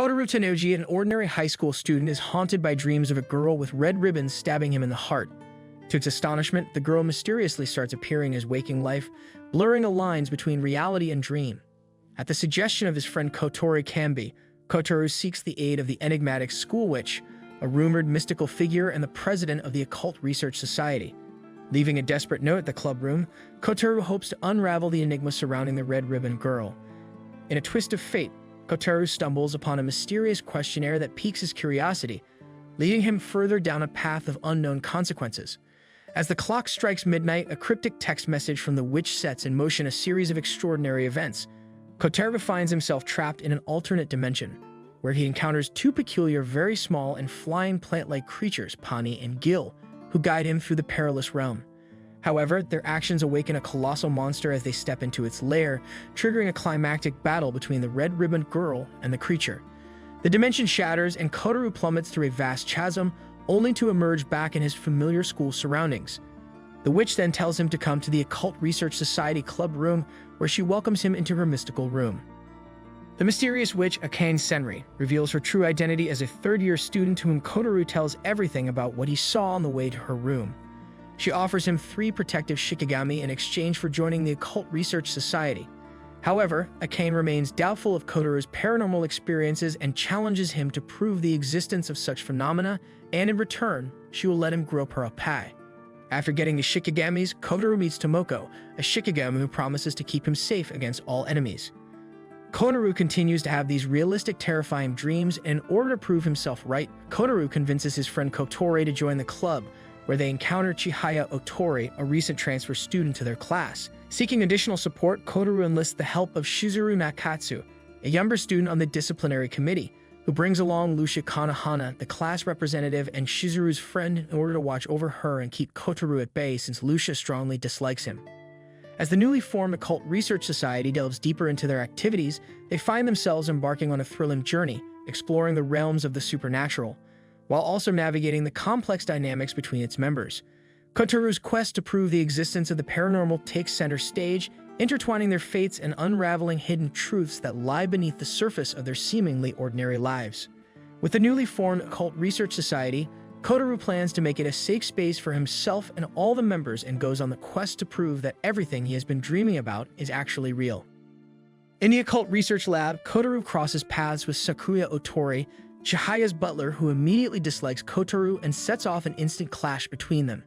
Kotaru Tenoji, an ordinary high school student, is haunted by dreams of a girl with red ribbons stabbing him in the heart. To its astonishment, the girl mysteriously starts appearing in his waking life, blurring the lines between reality and dream. At the suggestion of his friend Kotori Kambi, Kotaru seeks the aid of the enigmatic school witch, a rumored mystical figure and the president of the Occult Research Society. Leaving a desperate note at the club room, Kotaru hopes to unravel the enigma surrounding the red ribbon girl. In a twist of fate, Kotaru stumbles upon a mysterious questionnaire that piques his curiosity, leading him further down a path of unknown consequences. As the clock strikes midnight, a cryptic text message from the witch sets in motion a series of extraordinary events. Kotaru finds himself trapped in an alternate dimension, where he encounters two peculiar, very small and flying plant-like creatures, Pani and Gil, who guide him through the perilous realm. However, their actions awaken a colossal monster as they step into its lair, triggering a climactic battle between the red-ribboned girl and the creature. The dimension shatters and Kotaru plummets through a vast chasm, only to emerge back in his familiar school surroundings. The witch then tells him to come to the Occult Research Society club room, where she welcomes him into her mystical room. The mysterious witch, Akane Senri, reveals her true identity as a third-year student to whom Kotaru tells everything about what he saw on the way to her room. She offers him 3 protective shikigami in exchange for joining the Occult Research Society. However, Akane remains doubtful of Kotaru's paranormal experiences and challenges him to prove the existence of such phenomena, and in return, she will let him grope her opai. After getting the shikigamis, Kotaru meets Tomoko, a shikigami who promises to keep him safe against all enemies. Kotaru continues to have these realistic, terrifying dreams, and in order to prove himself right, Kotaru convinces his friend Kotori to join the club, where they encounter Chihaya Otori, a recent transfer student to their class. Seeking additional support, Kotaru enlists the help of Shizuru Nakatsu, a younger student on the disciplinary committee, who brings along Lucia Kanahana, the class representative and Shizuru's friend, in order to watch over her and keep Kotaru at bay since Lucia strongly dislikes him. As the newly formed Occult Research Society delves deeper into their activities, they find themselves embarking on a thrilling journey, exploring the realms of the supernatural, while also navigating the complex dynamics between its members. Kotaru's quest to prove the existence of the paranormal takes center stage, intertwining their fates and unraveling hidden truths that lie beneath the surface of their seemingly ordinary lives. With the newly formed Occult Research Society, Kotaru plans to make it a safe space for himself and all the members and goes on the quest to prove that everything he has been dreaming about is actually real. In the Occult Research Lab, Kotaru crosses paths with Sakuya Otori, Chihaya's butler, who immediately dislikes Kotaru and sets off an instant clash between them.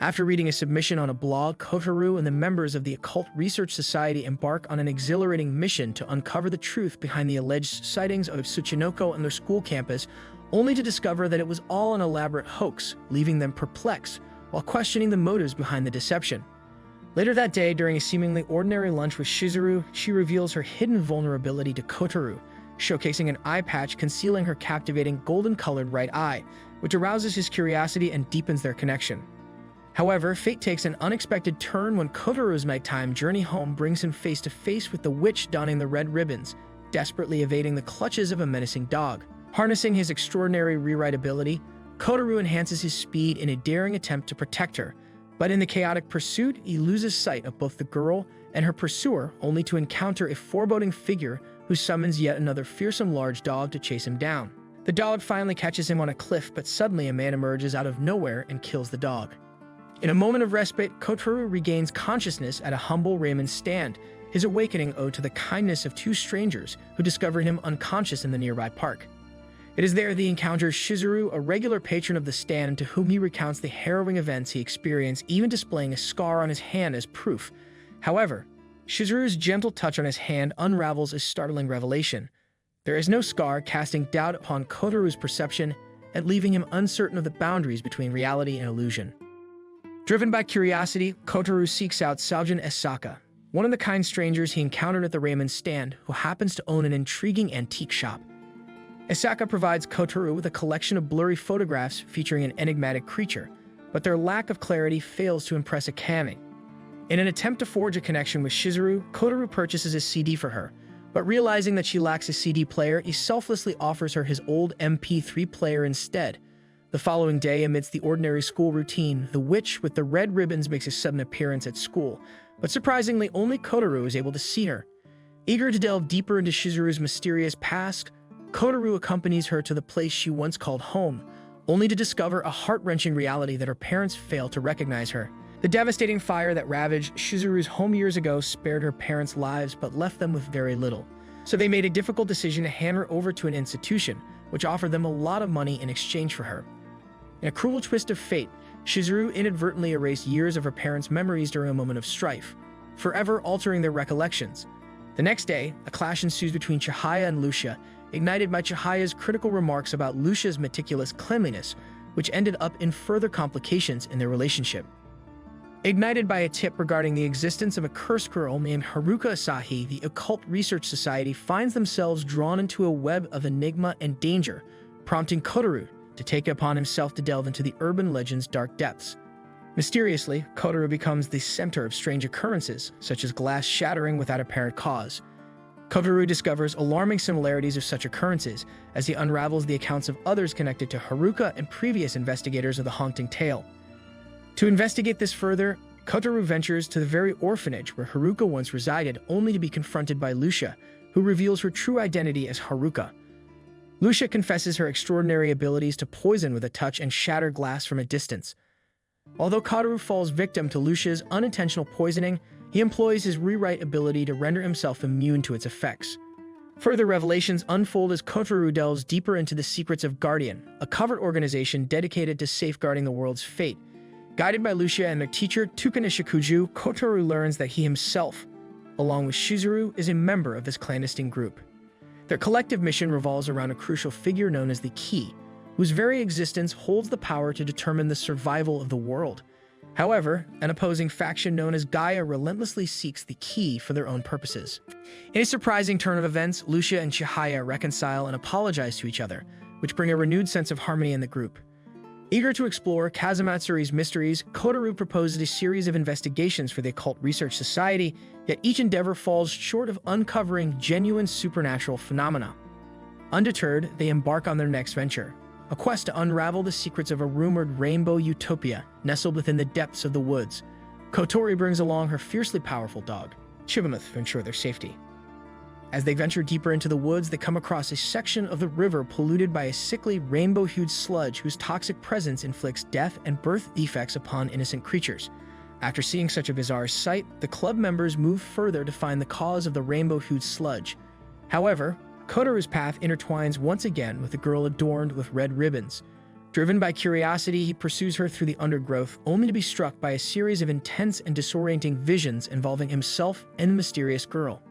After reading a submission on a blog, Kotaru and the members of the Occult Research Society embark on an exhilarating mission to uncover the truth behind the alleged sightings of Tsuchinoko on their school campus, only to discover that it was all an elaborate hoax, leaving them perplexed while questioning the motives behind the deception. Later that day, during a seemingly ordinary lunch with Shizuru, she reveals her hidden vulnerability to Kotaru, showcasing an eye patch concealing her captivating golden-colored right eye, which arouses his curiosity and deepens their connection. However, fate takes an unexpected turn when Kotaru's nighttime journey home brings him face to face with the witch donning the red ribbons, desperately evading the clutches of a menacing dog. Harnessing his extraordinary rewrite ability, Kotaru enhances his speed in a daring attempt to protect her, but in the chaotic pursuit, he loses sight of both the girl and her pursuer, only to encounter a foreboding figure who summons yet another fearsome large dog to chase him down. The dog finally catches him on a cliff, but suddenly a man emerges out of nowhere and kills the dog. In a moment of respite, Kotaru regains consciousness at a humble ramen stand, his awakening owed to the kindness of 2 strangers who discovered him unconscious in the nearby park. It is there he encounters Shizuru, a regular patron of the stand, to whom he recounts the harrowing events he experienced, even displaying a scar on his hand as proof. However, Shizuru's gentle touch on his hand unravels a startling revelation. There is no scar, casting doubt upon Kotaru's perception and leaving him uncertain of the boundaries between reality and illusion. Driven by curiosity, Kotaru seeks out Saojin Esaka, one of the kind strangers he encountered at the ramen stand, who happens to own an intriguing antique shop. Esaka provides Kotaru with a collection of blurry photographs featuring an enigmatic creature, but their lack of clarity fails to impress Akane. In an attempt to forge a connection with Shizuru, Kotaru purchases a CD for her, but realizing that she lacks a CD player, he selflessly offers her his old MP3 player instead. The following day, amidst the ordinary school routine, the witch with the red ribbons makes a sudden appearance at school, but surprisingly, only Kotaru is able to see her. Eager to delve deeper into Shizuru's mysterious past, Kotaru accompanies her to the place she once called home, only to discover a heart-wrenching reality that her parents fail to recognize her. The devastating fire that ravaged Shizuru's home years ago spared her parents' lives but left them with very little. So they made a difficult decision to hand her over to an institution, which offered them a lot of money in exchange for her. In a cruel twist of fate, Shizuru inadvertently erased years of her parents' memories during a moment of strife, forever altering their recollections. The next day, a clash ensues between Chihaya and Lucia, ignited by Chihaya's critical remarks about Lucia's meticulous cleanliness, which ended up in further complications in their relationship. Ignited by a tip regarding the existence of a cursed girl named Haruka Asahi, the Occult Research Society finds themselves drawn into a web of enigma and danger, prompting Kotaru to take it upon himself to delve into the urban legend's dark depths. Mysteriously, Kotaru becomes the center of strange occurrences, such as glass shattering without apparent cause. Kotaru discovers alarming similarities of such occurrences as he unravels the accounts of others connected to Haruka and previous investigators of the haunting tale. To investigate this further, Kotaru ventures to the very orphanage where Haruka once resided, only to be confronted by Lucia, who reveals her true identity as Haruka. Lucia confesses her extraordinary abilities to poison with a touch and shatter glass from a distance. Although Kotaru falls victim to Lucia's unintentional poisoning, he employs his rewrite ability to render himself immune to its effects. Further revelations unfold as Kotaru delves deeper into the secrets of Guardian, a covert organization dedicated to safeguarding the world's fate. Guided by Lucia and their teacher, Tukane Shikuju, Kotaru learns that he himself, along with Shizuru, is a member of this clandestine group. Their collective mission revolves around a crucial figure known as the Key, whose very existence holds the power to determine the survival of the world. However, an opposing faction known as Gaia relentlessly seeks the Key for their own purposes. In a surprising turn of events, Lucia and Chihaya reconcile and apologize to each other, which bring a renewed sense of harmony in the group. Eager to explore Kazamatsuri's mysteries, Kotaru proposes a series of investigations for the Occult Research Society, yet each endeavor falls short of uncovering genuine supernatural phenomena. Undeterred, they embark on their next venture, a quest to unravel the secrets of a rumored rainbow utopia nestled within the depths of the woods. Kotori brings along her fiercely powerful dog, Chibamuth, to ensure their safety. As they venture deeper into the woods, they come across a section of the river polluted by a sickly, rainbow-hued sludge whose toxic presence inflicts death and birth defects upon innocent creatures. After seeing such a bizarre sight, the club members move further to find the cause of the rainbow-hued sludge. However, Kotaru's path intertwines once again with a girl adorned with red ribbons. Driven by curiosity, he pursues her through the undergrowth, only to be struck by a series of intense and disorienting visions involving himself and the mysterious girl.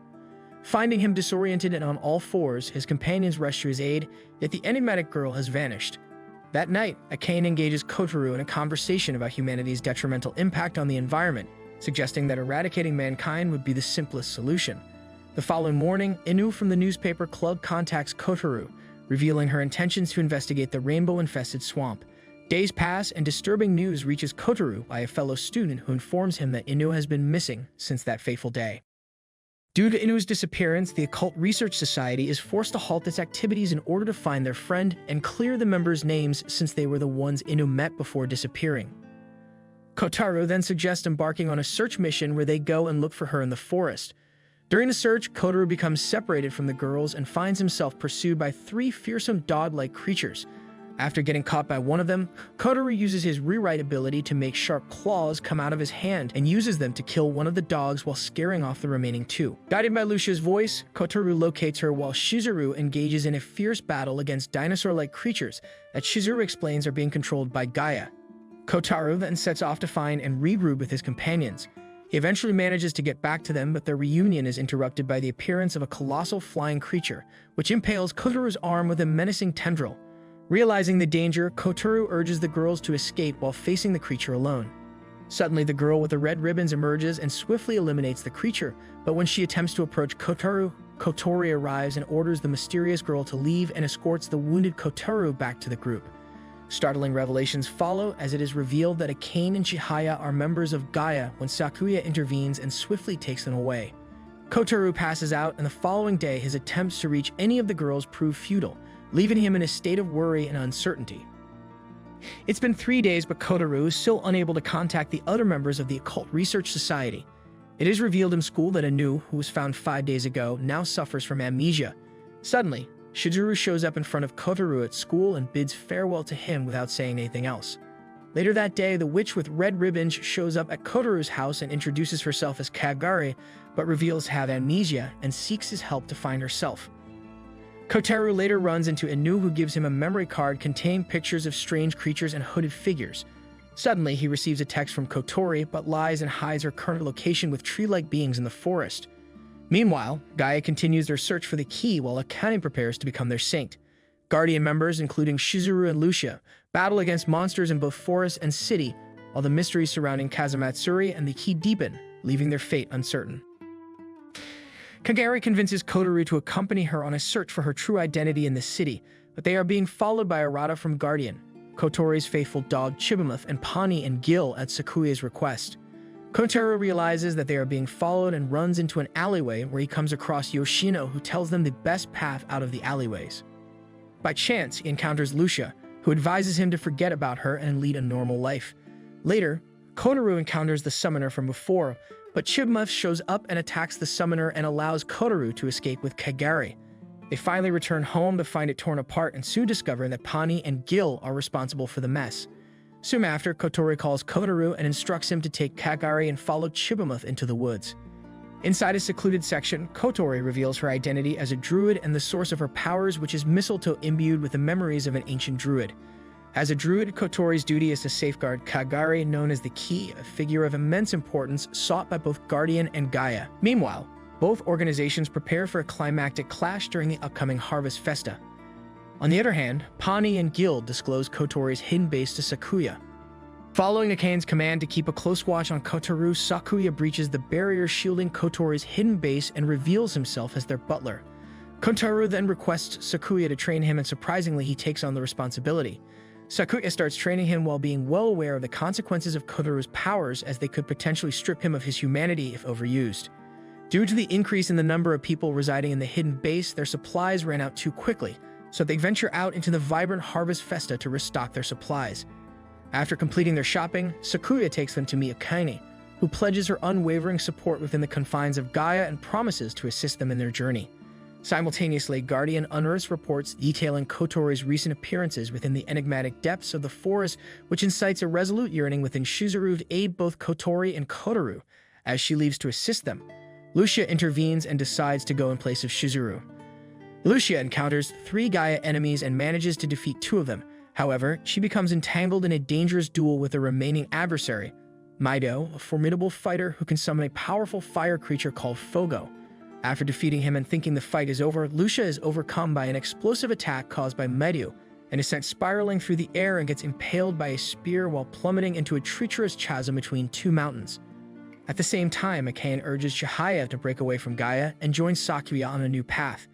Finding him disoriented and on all fours, his companions rush to his aid, yet the enigmatic girl has vanished. That night, Akane engages Kotaru in a conversation about humanity's detrimental impact on the environment, suggesting that eradicating mankind would be the simplest solution. The following morning, Inu from the newspaper club contacts Kotaru, revealing her intentions to investigate the rainbow-infested swamp. Days pass and disturbing news reaches Kotaru by a fellow student who informs him that Inu has been missing since that fateful day. Due to Inu's disappearance, the Occult Research Society is forced to halt its activities in order to find their friend and clear the members' names since they were the ones Inu met before disappearing. Kotaru then suggests embarking on a search mission where they go and look for her in the forest. During the search, Kotaru becomes separated from the girls and finds himself pursued by 3 fearsome dog-like creatures. After getting caught by one of them, Kotaru uses his rewrite ability to make sharp claws come out of his hand and uses them to kill one of the dogs while scaring off the remaining 2. Guided by Lucia's voice, Kotaru locates her while Shizuru engages in a fierce battle against dinosaur-like creatures that Shizuru explains are being controlled by Gaia. Kotaru then sets off to find and regroup with his companions. He eventually manages to get back to them, but their reunion is interrupted by the appearance of a colossal flying creature, which impales Kotaru's arm with a menacing tendril. Realizing the danger, Kotaru urges the girls to escape while facing the creature alone. Suddenly, the girl with the red ribbons emerges and swiftly eliminates the creature, but when she attempts to approach Kotaru, Kotori arrives and orders the mysterious girl to leave and escorts the wounded Kotaru back to the group. Startling revelations follow as it is revealed that Akane and Chihaya are members of Gaia when Sakuya intervenes and swiftly takes them away. Kotaru passes out, and the following day his attempts to reach any of the girls prove futile, leaving him in a state of worry and uncertainty. It's been 3 days, but Kotaru is still unable to contact the other members of the Occult Research Society. It is revealed in school that Inu, who was found 5 days ago, now suffers from amnesia. Suddenly, Shizuru shows up in front of Kotoru at school and bids farewell to him without saying anything else. Later that day, the witch with red ribbons shows up at Kotoru's house and introduces herself as Kagari, but reveals to have amnesia and seeks his help to find herself. Kotoru later runs into Inu, who gives him a memory card containing pictures of strange creatures and hooded figures. Suddenly, he receives a text from Kotori, but lies and hides her current location with tree-like beings in the forest. Meanwhile, Gaia continues their search for the key while Akane prepares to become their saint. Guardian members, including Shizuru and Lucia, battle against monsters in both forest and city, while the mysteries surrounding Kazamatsuri and the key deepen, leaving their fate uncertain. Kagari convinces Kotoru to accompany her on a search for her true identity in the city, but they are being followed by Arata from Guardian, Kotori's faithful dog Chibimuth, and Pani and Gil at Sakuya's request. Kotoru realizes that they are being followed and runs into an alleyway where he comes across Yoshino, who tells them the best path out of the alleyways. By chance, he encounters Lucia, who advises him to forget about her and lead a normal life. Later, Kotoru encounters the summoner from before, but Chibimuth shows up and attacks the summoner and allows Kotoru to escape with Kagari. They finally return home to find it torn apart and soon discover that Pani and Gil are responsible for the mess. Soon after, Kotori calls Kotoru and instructs him to take Kagari and follow Chibimuth into the woods. Inside a secluded section, Kotori reveals her identity as a druid and the source of her powers, which is mistletoe imbued with the memories of an ancient druid. As a druid, Kotori's duty is to safeguard Kagari, known as the Key, a figure of immense importance sought by both Guardian and Gaia. Meanwhile, both organizations prepare for a climactic clash during the upcoming Harvest Festa. On the other hand, Pani and Gil disclose Kotori's hidden base to Sakuya. Following Akane's command to keep a close watch on Kotoru, Sakuya breaches the barrier shielding Kotori's hidden base and reveals himself as their butler. Kotoru then requests Sakuya to train him, and surprisingly, he takes on the responsibility. Sakuya starts training him while being well aware of the consequences of Kotoru's powers, as they could potentially strip him of his humanity if overused. Due to the increase in the number of people residing in the hidden base, their supplies ran out too quickly, so they venture out into the vibrant Harvest Festa to restock their supplies. After completing their shopping, Sakuya takes them to meet Akane, who pledges her unwavering support within the confines of Gaia and promises to assist them in their journey. Simultaneously, Guardian unearths reports detailing Kotori's recent appearances within the enigmatic depths of the forest, which incites a resolute yearning within Shizuru to aid both Kotori and Kotoru. As she leaves to assist them, Lucia intervenes and decides to go in place of Shizuru. Lucia encounters 3 Gaia enemies and manages to defeat 2 of them. However, she becomes entangled in a dangerous duel with a remaining adversary, Maido, a formidable fighter who can summon a powerful fire creature called Fogo. After defeating him and thinking the fight is over, Lucia is overcome by an explosive attack caused by Maido and is sent spiraling through the air and gets impaled by a spear while plummeting into a treacherous chasm between 2 mountains. At the same time, Akane urges Chihaya to break away from Gaia and join Sakuya on a new path.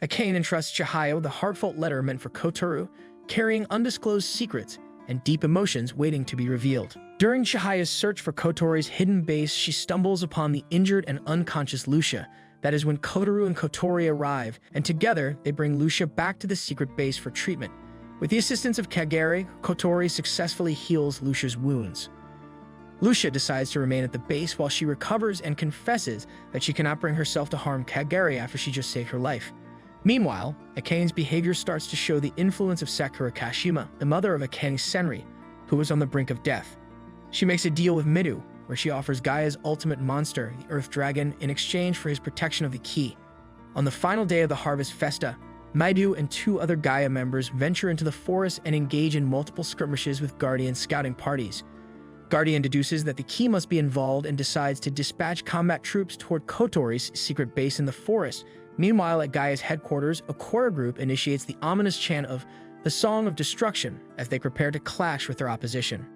Akane entrusts Chihaya with a heartfelt letter meant for Kotoru, carrying undisclosed secrets and deep emotions waiting to be revealed. During Chihaya's search for Kotori's hidden base, she stumbles upon the injured and unconscious Lucia. That is when Kotoru and Kotori arrive, and together they bring Lucia back to the secret base for treatment. With the assistance of Kagari, Kotori successfully heals Lucia's wounds. Lucia decides to remain at the base while she recovers and confesses that she cannot bring herself to harm Kagari after she just saved her life. Meanwhile, Akane's behavior starts to show the influence of Sakura Kashima, the mother of Akane's Senri, who was on the brink of death. She makes a deal with Midu, where she offers Gaia's ultimate monster, the Earth Dragon, in exchange for his protection of the key. On the final day of the Harvest Festa, Maidu and 2 other Gaia members venture into the forest and engage in multiple skirmishes with Guardian scouting parties. Guardian deduces that the key must be involved and decides to dispatch combat troops toward Kotori's secret base in the forest. Meanwhile, at Gaia's headquarters, a choir group initiates the ominous chant of the Song of Destruction as they prepare to clash with their opposition.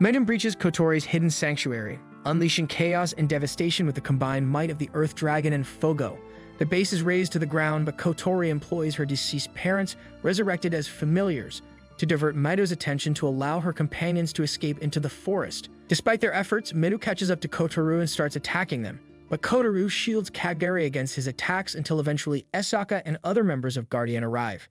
Maiden breaches Kotori's hidden sanctuary, unleashing chaos and devastation with the combined might of the Earth Dragon and Fogo. The base is razed to the ground, but Kotori employs her deceased parents, resurrected as familiars, to divert Maido's attention to allow her companions to escape into the forest. Despite their efforts, Midu catches up to Kotoru and starts attacking them, but Kotoru shields Kagari against his attacks until eventually Esaka and other members of Guardian arrive.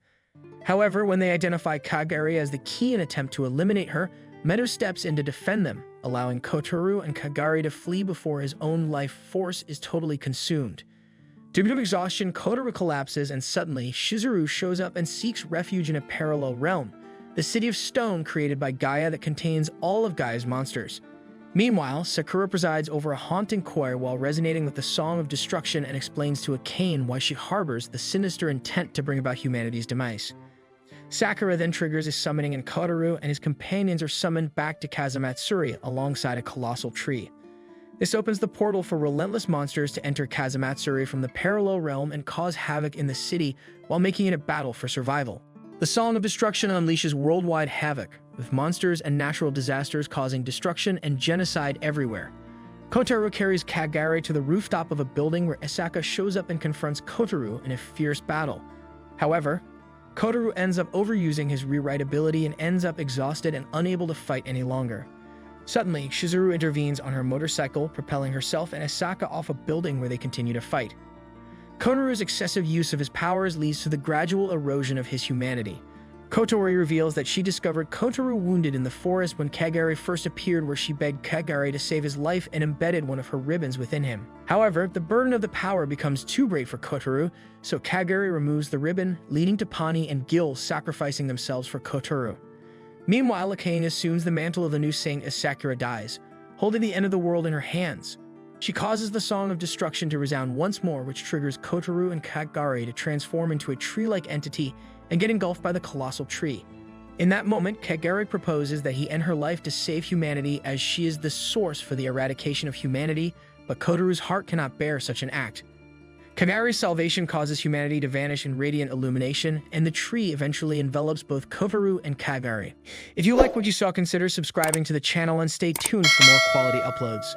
However, when they identify Kagari as the key and attempt to eliminate her, Midu steps in to defend them, allowing Kotoru and Kagari to flee before his own life force is totally consumed. Due to exhaustion, Kotoru collapses and suddenly, Shizuru shows up and seeks refuge in a parallel realm, the City of Stone created by Gaia that contains all of Gaia's monsters. Meanwhile, Sakura presides over a haunting choir while resonating with the Song of Destruction and explains to Akane why she harbors the sinister intent to bring about humanity's demise. Sakura then triggers a summoning in Kotoru, and his companions are summoned back to Kazamatsuri alongside a colossal tree. This opens the portal for relentless monsters to enter Kazamatsuri from the parallel realm and cause havoc in the city while making it a battle for survival. The Song of Destruction unleashes worldwide havoc, with monsters and natural disasters causing destruction and genocide everywhere. Kotoru carries Kagari to the rooftop of a building where Isaka shows up and confronts Kotoru in a fierce battle. However, Kotoru ends up overusing his rewrite ability and ends up exhausted and unable to fight any longer. Suddenly, Shizuru intervenes on her motorcycle, propelling herself and Isaka off a building where they continue to fight. Kotoru's excessive use of his powers leads to the gradual erosion of his humanity. Kotori reveals that she discovered Kotoru wounded in the forest when Kagari first appeared, where she begged Kagari to save his life and embedded one of her ribbons within him. However, the burden of the power becomes too great for Kotoru, so Kagari removes the ribbon, leading to Pani and Gil sacrificing themselves for Kotoru. Meanwhile, Akane assumes the mantle of the new saint as Sakura dies, holding the end of the world in her hands. She causes the Song of Destruction to resound once more, which triggers Kotoru and Kagari to transform into a tree-like entity and get engulfed by the colossal tree. In that moment, Kagari proposes that he end her life to save humanity, as she is the source for the eradication of humanity, but Kotoru's heart cannot bear such an act. Kagari's salvation causes humanity to vanish in radiant illumination, and the tree eventually envelops both Kotoru and Kagari. If you like what you saw, consider subscribing to the channel and stay tuned for more quality uploads.